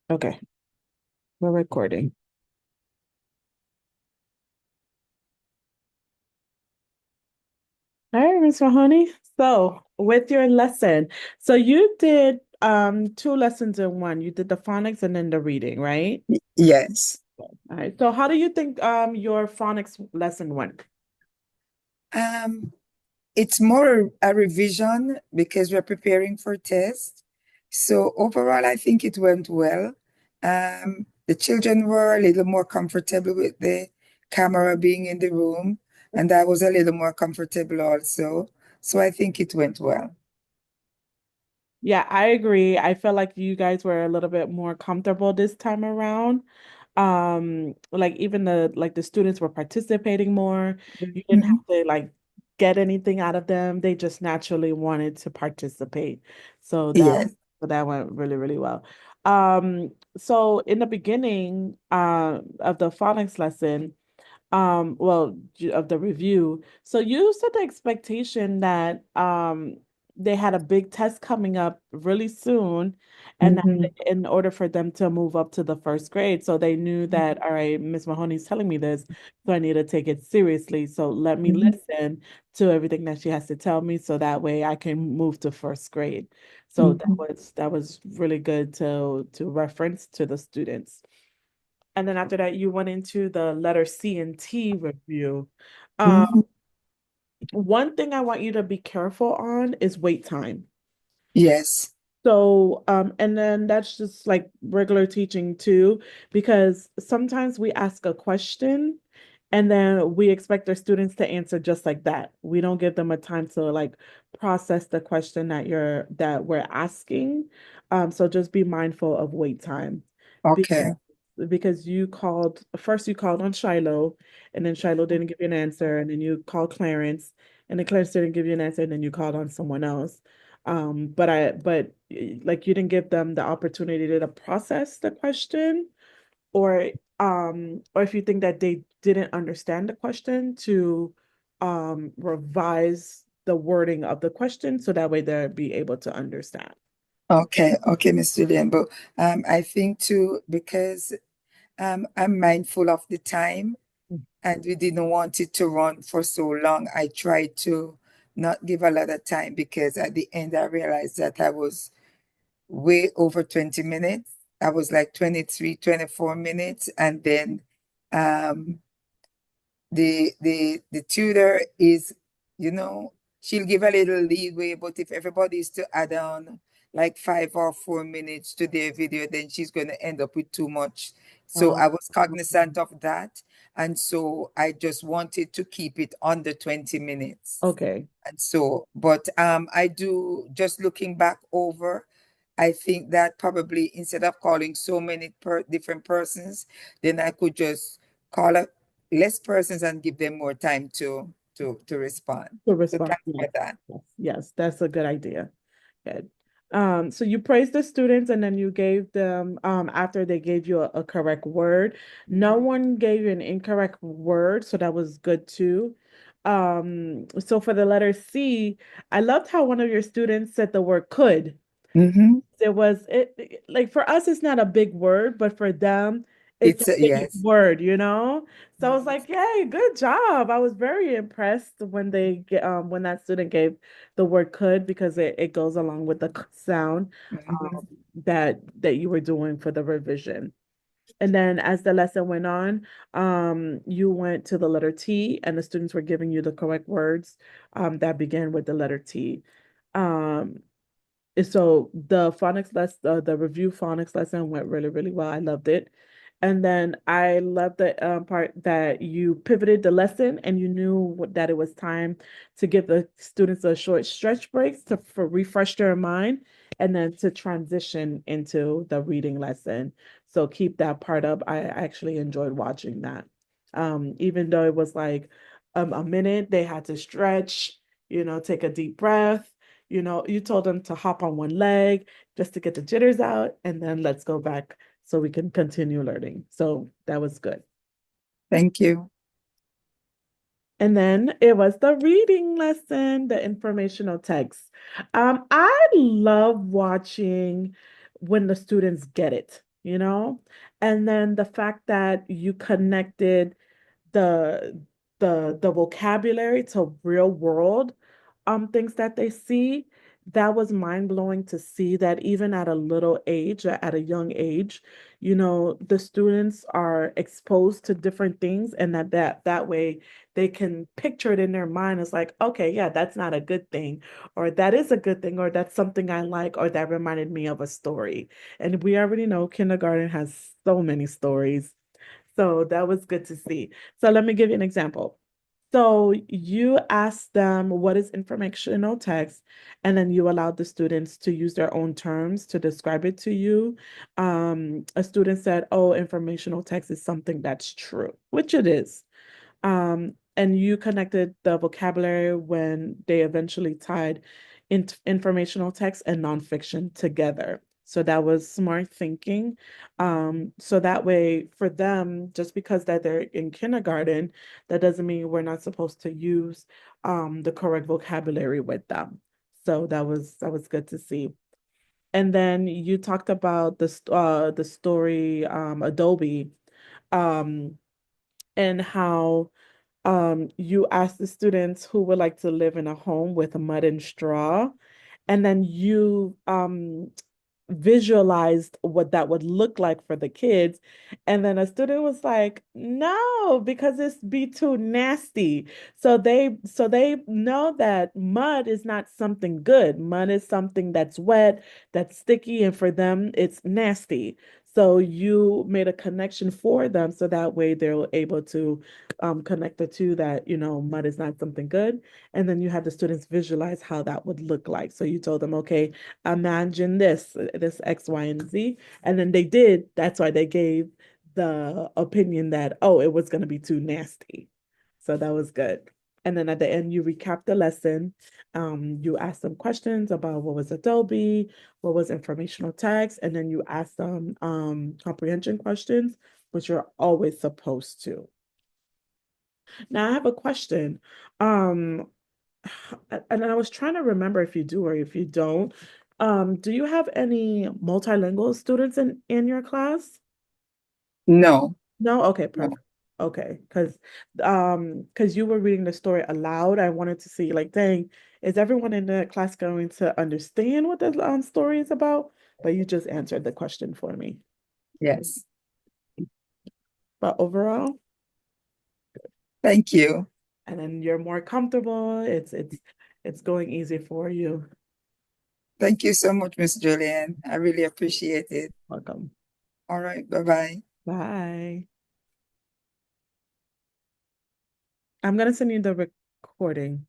Okay, we're recording. All right, Miss Mahoney. So with your lesson, so you did two lessons in one. You did the phonics and then the reading, right? Yes. All right. So how do you think your phonics lesson went? Um, it's more a revision because we're preparing for test. So overall, I think it went well. The children were a little more comfortable with the camera being in the room, and I was a little more comfortable also. So I think it went well. Yeah, I agree. I feel like you guys were a little bit more comfortable this time around. Like even the students were participating more. You didn't Mhm. have to like get anything out of them. They just naturally wanted to participate. So Yes. that went really, really well. So in the beginning of the phonics lesson, of the review, so you set the expectation that they had a big test coming up really soon, and that Mhm. in order for them to move up to the first grade, so they knew that, all right, Miss Mahoney's telling me this, so I need to take it seriously, so let me Mhm. listen to everything that she has to tell me, so that way I can move to first grade. So Mhm. that was really good to reference to the students. And then after that, you went into the letter C and T review. Um, Mhm. one thing I want you to be careful on is wait time. Yes. So, and then that's just like regular teaching too, because sometimes we ask a question and then we expect our students to answer just like that. We don't give them a time to like process the question that we're asking. So just be mindful of wait time. Okay. Because you called on Shiloh, and then Shiloh didn't give you an answer, and then you called Clarence, and then Clarence didn't give you an answer, and then you called on someone else. Like you didn't give them the opportunity to process the question, or if you think that they didn't understand the question, to revise the wording of the question so that way they'll be able to understand. Okay. Okay, Mr. Julian. But I think too, because I'm mindful of the time and we didn't want it to run for so long. I tried to not give a lot of time because at the end I realized that I was way over 20 minutes. I was like 23, 24 minutes. And then um, the tutor is, you know, she'll give a little leeway, but if everybody is to add on like 5 or 4 minutes to their video, then she's going to end up with too much. So Uh, I was cognizant of that. And so I just wanted to keep it under 20 minutes. okay. And so, but I do, just looking back over, I think that probably instead of calling so many different persons, then I could just call up less persons and give them more time to respond. To So respond. thanks Yes, for that. yes, yes, that's a good idea. Good. So you praised the students and then you gave them, after they gave you a correct word. No one gave you an incorrect word, so that was good too. So for the letter C, I loved how one of your students said the word could. Mm-hmm. Like for us, it's not a big word, but for them, it's a It's a big yes. word, you know? So I was like, yay, good job. I was very impressed when that student gave the word could, because it goes along with the sound Mhm. that you were doing for the revision. And then as the lesson went on, you went to the letter T, and the students were giving you the correct words that began with the letter T. Um, so the review phonics lesson went really, really well. I loved it. And then I loved the part that you pivoted the lesson and you knew that it was time to give the students a short stretch breaks for refresh their mind, and then to transition into the reading lesson. So keep that part up. I actually enjoyed watching that. Even though it was like a minute, they had to stretch, take a deep breath. You told them to hop on one leg just to get the jitters out, and then let's go back so we can continue learning. So that was good. Thank you. And then it was the reading lesson, the informational text. I love watching when the students get it. you know? And then the fact that you connected the the vocabulary to real world things that they see, that was mind blowing to see that even at a little age, at a young age, the students are exposed to different things, and that way they can picture it in their mind as like, okay, yeah, that's not a good thing, or that is a good thing, or that's something I like, or that reminded me of a story. And we already know kindergarten has so many stories. So that was good to see. So let me give you an example. So you asked them what is informational text, and then you allowed the students to use their own terms to describe it to you. A student said, "Oh, informational text is something that's true," which it is. And you connected the vocabulary when they eventually tied informational text and nonfiction together. So that was smart thinking. So that way for them, just because that they're in kindergarten, that doesn't mean we're not supposed to use the correct vocabulary with them. So that was good to see. And then you talked about the story Adobe um and how you ask the students who would like to live in a home with mud and straw, and then you visualized what that would look like for the kids. And then a student was like, no, because it's be too nasty. So they know that mud is not something good. Mud is something that's wet, that's sticky, and for them it's nasty. So you made a connection for them so that way they're able to connect the two, that mud is not something good. And then you had the students visualize how that would look like. So you told them, okay, imagine this X, Y, and Z. And then they did. That's why they gave the opinion that, oh, it was going to be too nasty. So that was good. And then at the end, you recap the lesson. You ask them questions about what was Adobe, what was informational text, and then you ask them comprehension questions, which you're always supposed to. Now I have a question. Um, and I was trying to remember if you do or if you don't. Do you have any multilingual students in your class? No, No? Okay, no. perfect. Okay, because you were reading the story aloud, I wanted to see like, dang, is everyone in the class going to understand what the story is about? But you just answered the question for me. Yes. But overall, Thank you. and then you're more comfortable. It's going easy for you. Thank you so much, Miss Julian. I really appreciate it. Welcome. All right. Bye-bye. Bye. I'm gonna send you the recording.